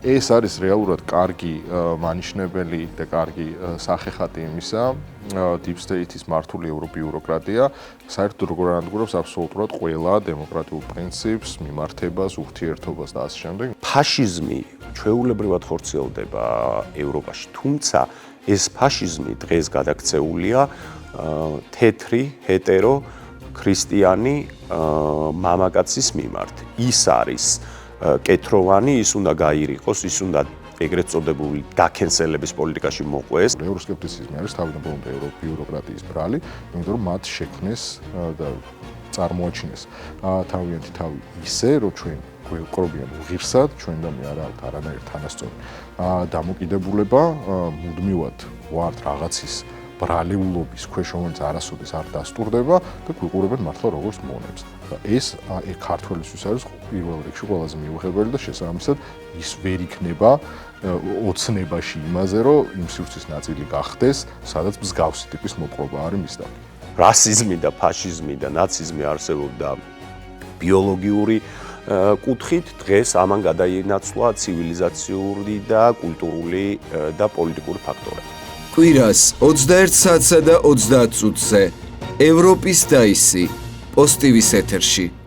ეს არის რეალურად კარგი მანიშნებელი და კარგი სახეხატი იმისა, Deep State-ის მართული ევრობიუროკრატია საერთოდ როგორ ანადგურებს აბსოლუტურად ყველა დემოკრატიულ პრინციპს, მიმართებას, ურთიერთობას და ასე შემდეგ. ფაშიზმი ჩვეულებრივად ხორციელდება ევროპაში, თუმცა ეს ფაშიზმი დღეს გადაქცეულია თეთრი, ჰეტერო, ქრისტიანი მამაკაცის მიმართ. ის არის კეთროვანი, ის უნდა გაირიყოს, ის უნდა ეგრეთ წოდებული გაკენსელების პოლიტიკაში მოყვეს. ევროსკეპტიციზმი არის თავიდან ბოლომდე ევრობიუროკრატიის ბრალი, იმიტომ რომ მათ შექმნეს და წარმოაჩინეს თავიანთი თავი ისე, რომ ჩვენ გვეყრობიან ღირსად, ჩვენდამი არ აქვს არანაირ თანასწორი დამოკიდებულება, მუდმივად ვართ რაღაცის ბრალეულობის ქვეშ, რომელიც არასოდეს არ დასტურდება და გვიყურებენ მართლა როგორც მონებს. და ეს ქართველისთვის არის პირველ რიგში ყველაზე მიუღებელი და შესაბამისად ის ვერ იქნება ოცნებაში იმაზე, რომ იმ სივრცის ნაწილი გახდეს, სადაც მსგავსი ტიპის მოპყრობა არის მისდამი. რასიზმი და ფაშიზმი და ნაციზმი არსებობდა ბიოლოგიური კუთხით, დღეს ამან გადაინაცვლა ცივილიზაციური და კულტურული და პოლიტიკური ფაქტორები. კვირას 21 საათსა და 30 წუთზე ევროპის დაისი პოსტივის ეთერში.